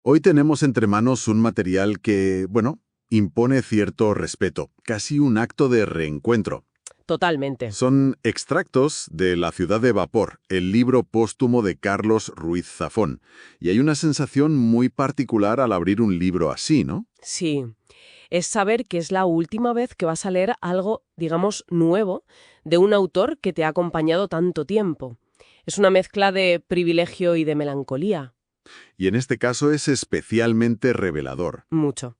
Hoy tenemos entre manos un material que, bueno, impone cierto respeto, casi un acto de reencuentro. Totalmente. Son extractos de La ciudad de vapor, el libro póstumo de Carlos Ruiz Zafón, y hay una sensación muy particular al abrir un libro así, ¿no? Sí. Es saber que es la última vez que vas a leer algo, digamos, nuevo, de un autor que te ha acompañado tanto tiempo. Es una mezcla de privilegio y de melancolía. Y en este caso es especialmente revelador. Mucho.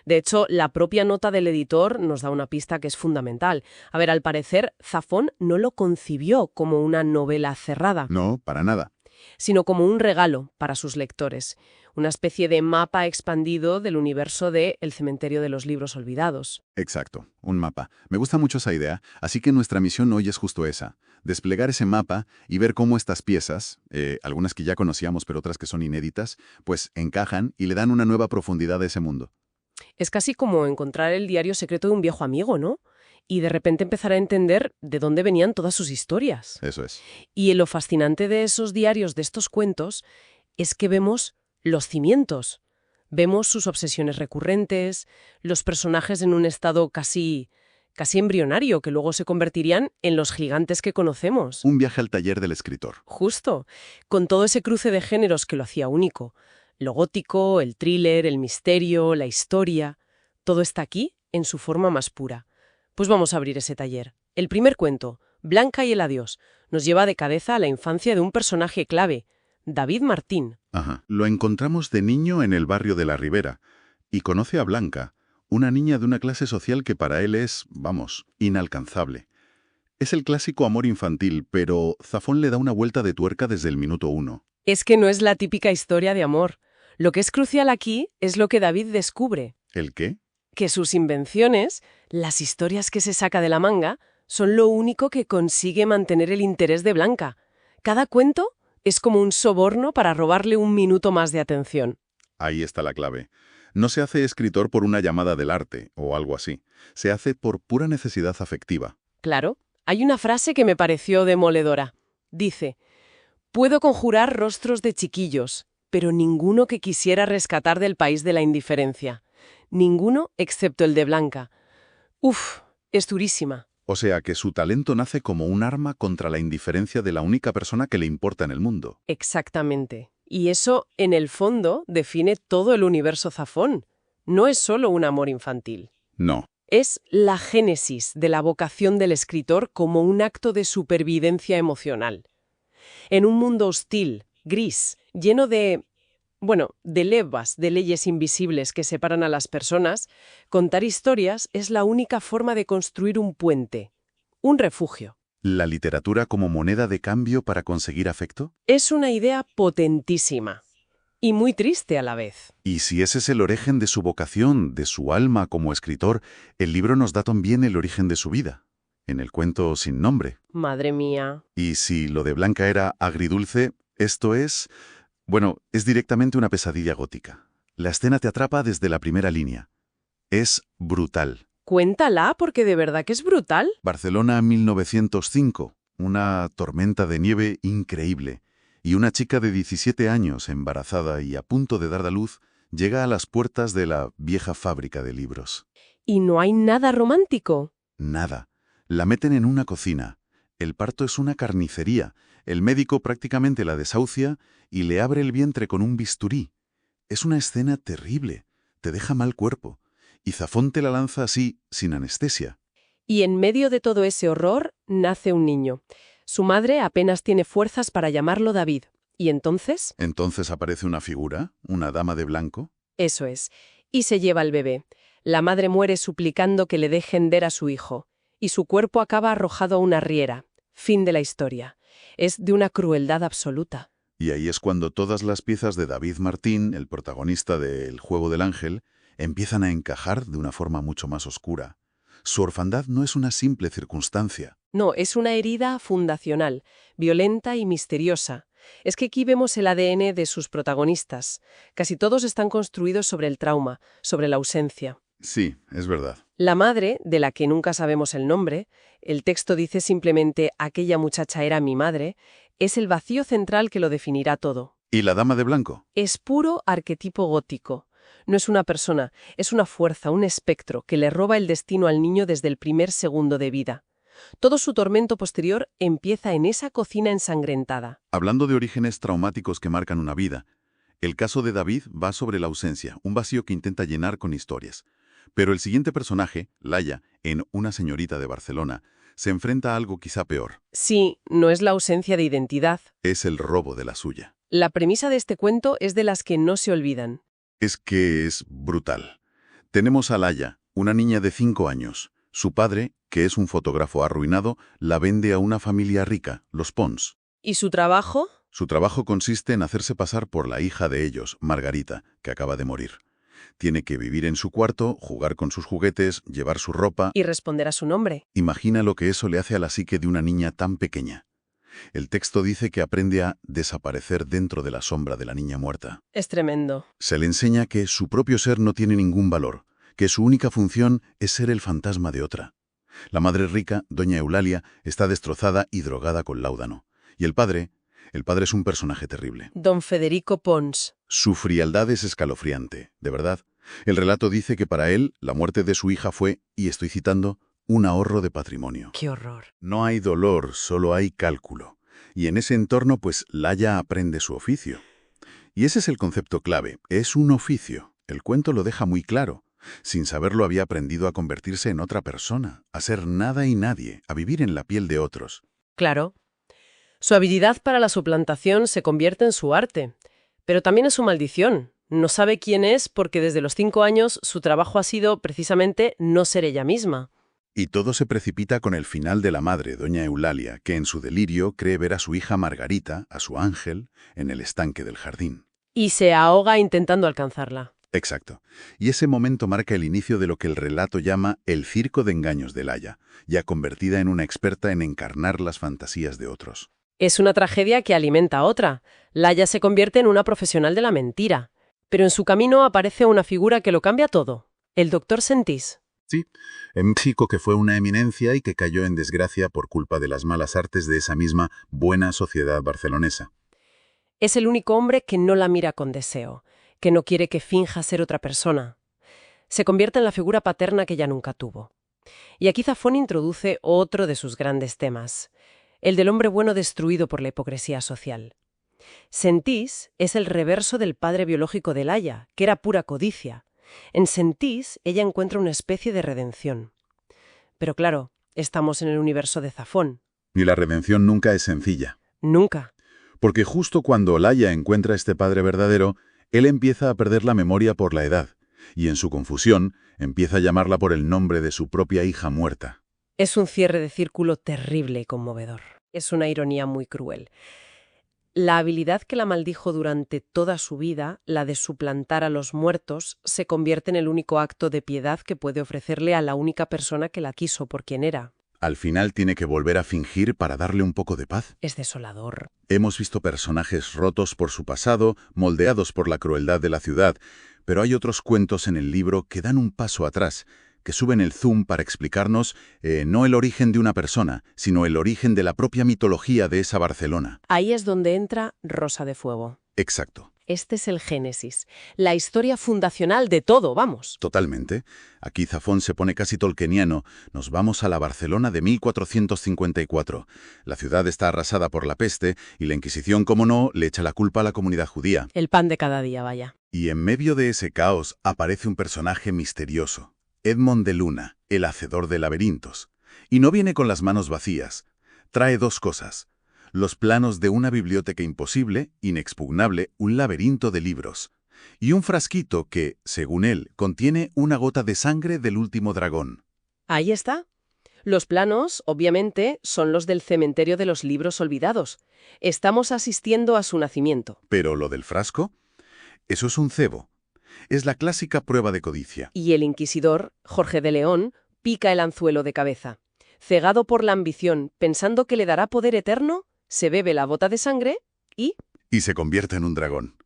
De hecho, la propia nota del editor nos da una pista que es fundamental. A ver, al parecer, Zafón no lo concibió como una novela cerrada, No, para nada. sino como un regalo para sus lectores, una especie de mapa expandido del universo de El cementerio de los libros olvidados. Exacto, un mapa. Me gusta mucho esa idea, así que nuestra misión hoy es justo esa, desplegar ese mapa y ver cómo estas piezas, algunas que ya conocíamos pero otras que son inéditas, pues encajan y le dan una nueva profundidad a ese mundo. Es casi como encontrar el diario secreto de un viejo amigo, ¿no? Y de repente empezar a entender de dónde venían todas sus historias. Eso es. Y lo fascinante de esos diarios, de estos cuentos, es que vemos los cimientos. Vemos sus obsesiones recurrentes, los personajes en un estado casi embrionario, que luego se convertirían en los gigantes que conocemos. Un viaje al taller del escritor. Justo, con todo ese cruce de géneros que lo hacía único. Lo gótico, el thriller, el misterio, la historia, todo está aquí en su forma más pura. Pues vamos a abrir ese taller. El primer cuento, Blanca y el adiós, nos lleva de cabeza a la infancia de un personaje clave, David Martín. Ajá. Lo encontramos de niño en el barrio de la Ribera y conoce a Blanca, una niña de una clase social que para él es, vamos, inalcanzable. Es el clásico amor infantil, pero Zafón le da una vuelta de tuerca desde el minuto 1. Es que no es la típica historia de amor. Lo que es crucial aquí es lo que David descubre, ¿El qué? que sus invenciones, las historias que se saca de la manga, son lo único que consigue mantener el interés de Blanca. Cada cuento es como un soborno para robarle un minuto más de atención. Ahí está la clave. No se hace escritor por una llamada del arte o algo así. Se hace por pura necesidad afectiva. Claro, hay una frase que me pareció demoledora. Dice, puedo conjurar rostros de chiquillos, pero ninguno que quisiera rescatar del país de la indiferencia. Ninguno excepto el de Blanca. Uf, es durísima. O sea que su talento nace como un arma contra la indiferencia de la única persona que le importa en el mundo. Exactamente. Y eso, en el fondo, define todo el universo Zafón. No es solo un amor infantil. No. Es la génesis de la vocación del escritor como un acto de supervivencia emocional. En un mundo hostil, gris, lleno de levas, de leyes invisibles que separan a las personas, contar historias es la única forma de construir un puente, un refugio. ¿La literatura como moneda de cambio para conseguir afecto? Es una idea potentísima y muy triste a la vez. Y si ese es el origen de su vocación, de su alma como escritor, el libro nos da también el origen de su vida, en el cuento Sin nombre. Madre mía. Y si lo de Blanca era agridulce, esto es... Bueno, es directamente una pesadilla gótica. La escena te atrapa desde la primera línea. Es brutal. Cuéntala, porque de verdad que es brutal. Barcelona 1905. Una tormenta de nieve increíble. Y una chica de 17 años, embarazada y a punto de dar a luz, llega a las puertas de la vieja fábrica de libros. Y no hay nada romántico. Nada. La meten en una cocina. El parto es una carnicería. El médico prácticamente la desahucia y le abre el vientre con un bisturí. Es una escena terrible. Te deja mal cuerpo. Y Zafón te la lanza así, sin anestesia. Y en medio de todo ese horror nace un niño. Su madre apenas tiene fuerzas para llamarlo David. ¿Y entonces? Entonces aparece una figura, una dama de blanco. Eso es. Y se lleva al bebé. La madre muere suplicando que le dejen ver a su hijo. Y su cuerpo acaba arrojado a una riera. Fin de la historia. Es de una crueldad absoluta. Y ahí es cuando todas las piezas de David Martín, el protagonista de El juego del ángel, empiezan a encajar de una forma mucho más oscura. Su orfandad no es una simple circunstancia. No, es una herida fundacional, violenta y misteriosa. Es que aquí vemos el ADN de sus protagonistas. Casi todos están construidos sobre el trauma, sobre la ausencia. Sí, es verdad. La madre, de la que nunca sabemos el nombre, el texto dice simplemente «aquella muchacha era mi madre», es el vacío central que lo definirá todo. ¿Y la dama de blanco? Es puro arquetipo gótico. No es una persona, es una fuerza, un espectro, que le roba el destino al niño desde el primer segundo de vida. Todo su tormento posterior empieza en esa cocina ensangrentada. Hablando de orígenes traumáticos que marcan una vida, el caso de David va sobre la ausencia, un vacío que intenta llenar con historias. Pero el siguiente personaje, Laia, en Una señorita de Barcelona, se enfrenta a algo quizá peor. Sí, no es la ausencia de identidad. Es el robo de la suya. La premisa de este cuento es de las que no se olvidan. Es que es brutal. Tenemos a Laia, una niña de 5 años. Su padre, que es un fotógrafo arruinado, la vende a una familia rica, los Pons. ¿Y su trabajo? Su trabajo consiste en hacerse pasar por la hija de ellos, Margarita, que acaba de morir. Tiene que vivir en su cuarto, jugar con sus juguetes, llevar su ropa. Y responder a su nombre. Imagina lo que eso le hace a la psique de una niña tan pequeña. El texto dice que aprende a desaparecer dentro de la sombra de la niña muerta. Es tremendo. Se le enseña que su propio ser no tiene ningún valor, que su única función es ser el fantasma de otra. La madre rica, doña Eulalia, está destrozada y drogada con láudano. Y el padre es un personaje terrible. Don Federico Pons. Su frialdad es escalofriante, de verdad. El relato dice que para él la muerte de su hija fue, y estoy citando, un ahorro de patrimonio. ¡Qué horror! No hay dolor, solo hay cálculo. Y en ese entorno, pues, Laia aprende su oficio. Y ese es el concepto clave, es un oficio. El cuento lo deja muy claro. Sin saberlo había aprendido a convertirse en otra persona, a ser nada y nadie, a vivir en la piel de otros. Claro. Su habilidad para la suplantación se convierte en su arte, pero también es su maldición. No sabe quién es porque desde los 5 años su trabajo ha sido precisamente no ser ella misma. Y todo se precipita con el final de la madre, doña Eulalia, que en su delirio cree ver a su hija Margarita, a su ángel, en el estanque del jardín. Y se ahoga intentando alcanzarla. Exacto. Y ese momento marca el inicio de lo que el relato llama el circo de engaños de Laia, ya convertida en una experta en encarnar las fantasías de otros. Es una tragedia que alimenta a otra. Laia se convierte en una profesional de la mentira. Pero en su camino aparece una figura que lo cambia todo. El doctor Sentís. Sí, un chico que fue una eminencia y que cayó en desgracia por culpa de las malas artes de esa misma buena sociedad barcelonesa. Es el único hombre que no la mira con deseo, que no quiere que finja ser otra persona. Se convierte en la figura paterna que ella nunca tuvo. Y aquí Zafón introduce otro de sus grandes temas, el del hombre bueno destruido por la hipocresía social. Sentís es el reverso del padre biológico de Laia, que era pura codicia. En Sentís ella encuentra una especie de redención. Pero claro, estamos en el universo de Zafón. Y la redención nunca es sencilla. Nunca. Porque justo cuando Laia encuentra a este padre verdadero, él empieza a perder la memoria por la edad, y en su confusión empieza a llamarla por el nombre de su propia hija muerta. Es un cierre de círculo terrible y conmovedor. Es una ironía muy cruel. La habilidad que la maldijo durante toda su vida, la de suplantar a los muertos, se convierte en el único acto de piedad que puede ofrecerle a la única persona que la quiso por quien era. Al final tiene que volver a fingir para darle un poco de paz. Es desolador. Hemos visto personajes rotos por su pasado, moldeados por la crueldad de la ciudad, pero hay otros cuentos en el libro que dan un paso atrás, que suben el zoom para explicarnos no el origen de una persona, sino el origen de la propia mitología de esa Barcelona. Ahí es donde entra Rosa de Fuego. Exacto. Este es el génesis, la historia fundacional de todo, vamos. Totalmente. Aquí Zafón se pone casi tolkieniano. Nos vamos a la Barcelona de 1454. La ciudad está arrasada por la peste y la Inquisición, como no, le echa la culpa a la comunidad judía. El pan de cada día, vaya. Y en medio de ese caos aparece un personaje misterioso. Edmond de Luna, el hacedor de laberintos. Y no viene con las manos vacías. Trae 2 cosas. Los planos de una biblioteca imposible, inexpugnable, un laberinto de libros. Y un frasquito que, según él, contiene una gota de sangre del último dragón. Ahí está. Los planos, obviamente, son los del cementerio de los libros olvidados. Estamos asistiendo a su nacimiento. Pero lo del frasco, eso es un cebo. Es la clásica prueba de codicia. Y el inquisidor, Jorge de León, pica el anzuelo de cabeza. Cegado por la ambición, pensando que le dará poder eterno, se bebe la gota de sangre y... Y se convierte en un dragón.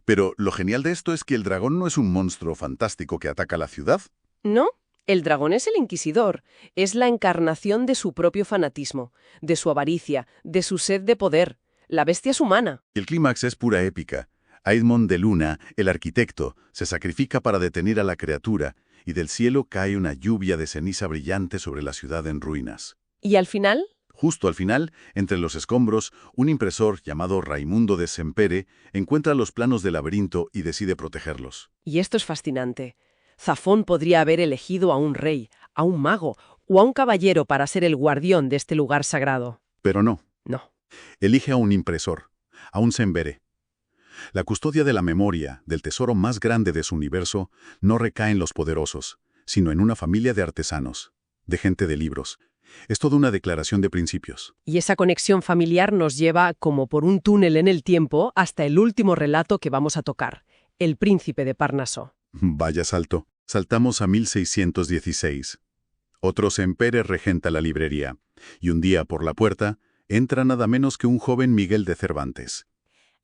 Pero lo genial de esto es que el dragón no es un monstruo fantástico que ataca la ciudad. No, el dragón es el inquisidor. Es la encarnación de su propio fanatismo, de su avaricia, de su sed de poder. La bestia es humana. Y el clímax es pura épica. Aidmond de Luna, el arquitecto, se sacrifica para detener a la criatura, y del cielo cae una lluvia de ceniza brillante sobre la ciudad en ruinas. ¿Y al final? Justo al final, entre los escombros, un impresor llamado Raimundo de Sempere encuentra los planos del laberinto y decide protegerlos. Y esto es fascinante. Zafón podría haber elegido a un rey, a un mago o a un caballero para ser el guardián de este lugar sagrado. Pero no. No. Elige a un impresor, a un Sempere. La custodia de la memoria, del tesoro más grande de su universo, no recae en los poderosos, sino en una familia de artesanos, de gente de libros. Es toda una declaración de principios. Y esa conexión familiar nos lleva, como por un túnel en el tiempo, hasta el último relato que vamos a tocar, El príncipe de Parnaso. Vaya salto. Saltamos a 1616. Otro Sempere regenta la librería, y un día por la puerta entra nada menos que un joven Miguel de Cervantes.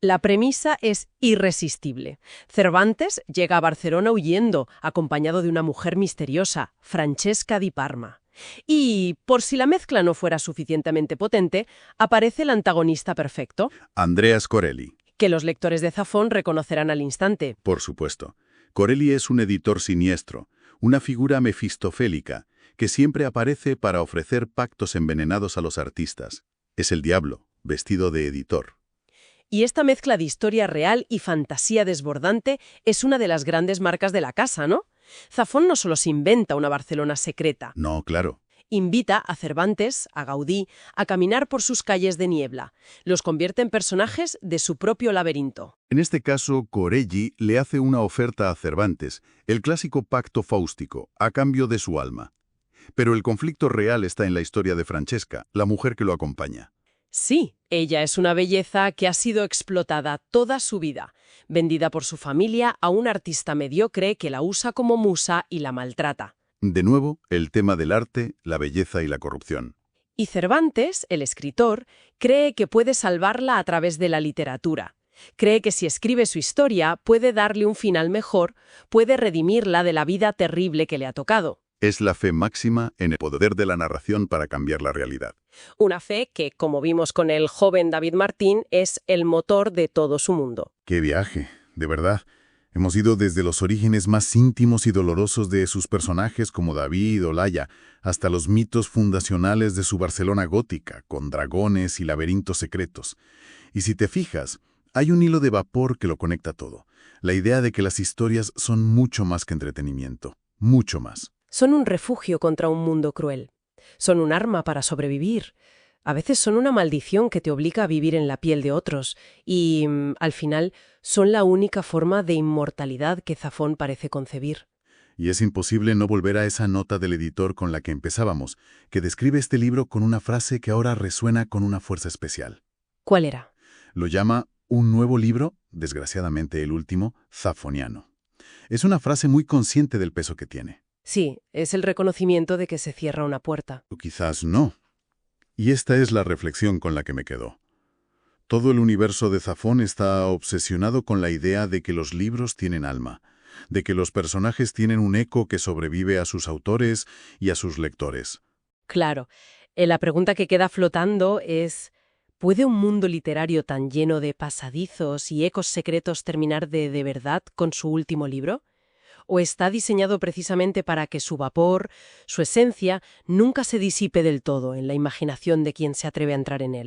La premisa es irresistible. Cervantes llega a Barcelona huyendo, acompañado de una mujer misteriosa, Francesca di Parma. Y, por si la mezcla no fuera suficientemente potente, aparece el antagonista perfecto, Andreas Corelli. que los lectores de Zafón reconocerán al instante. Por supuesto. Corelli es un editor siniestro, una figura mefistofélica, que siempre aparece para ofrecer pactos envenenados a los artistas. Es el diablo, vestido de editor. Y esta mezcla de historia real y fantasía desbordante es una de las grandes marcas de la casa, ¿no? Zafón no solo se inventa una Barcelona secreta, No, claro. invita a Cervantes, a Gaudí, a caminar por sus calles de niebla. Los convierte en personajes de su propio laberinto. En este caso, Corelli le hace una oferta a Cervantes, el clásico pacto fáustico, a cambio de su alma. Pero el conflicto real está en la historia de Francesca, la mujer que lo acompaña. Sí, ella es una belleza que ha sido explotada toda su vida, vendida por su familia a un artista mediocre que la usa como musa y la maltrata. De nuevo, el tema del arte, la belleza y la corrupción. Y Cervantes, el escritor, cree que puede salvarla a través de la literatura. Cree que si escribe su historia puede darle un final mejor, puede redimirla de la vida terrible que le ha tocado. Es la fe máxima en el poder de la narración para cambiar la realidad. Una fe que, como vimos con el joven David Martín, es el motor de todo su mundo. ¡Qué viaje! De verdad. Hemos ido desde los orígenes más íntimos y dolorosos de sus personajes como David o Laia, hasta los mitos fundacionales de su Barcelona gótica, con dragones y laberintos secretos. Y si te fijas, hay un hilo de vapor que lo conecta todo. La idea de que las historias son mucho más que entretenimiento. Mucho más. Son un refugio contra un mundo cruel. Son un arma para sobrevivir. A veces son una maldición que te obliga a vivir en la piel de otros y, al final, son la única forma de inmortalidad que Zafón parece concebir. Y es imposible no volver a esa nota del editor con la que empezábamos, que describe este libro con una frase que ahora resuena con una fuerza especial. ¿Cuál era? Lo llama un nuevo libro, desgraciadamente el último, zafoniano. Es una frase muy consciente del peso que tiene. Sí, es el reconocimiento de que se cierra una puerta. O quizás no. Y esta es la reflexión con la que me quedo. Todo el universo de Zafón está obsesionado con la idea de que los libros tienen alma, de que los personajes tienen un eco que sobrevive a sus autores y a sus lectores. Claro, la pregunta que queda flotando es, ¿puede un mundo literario tan lleno de pasadizos y ecos secretos terminar de verdad con su último libro? ¿O está diseñado precisamente para que su vapor, su esencia, nunca se disipe del todo en la imaginación de quien se atreve a entrar en él?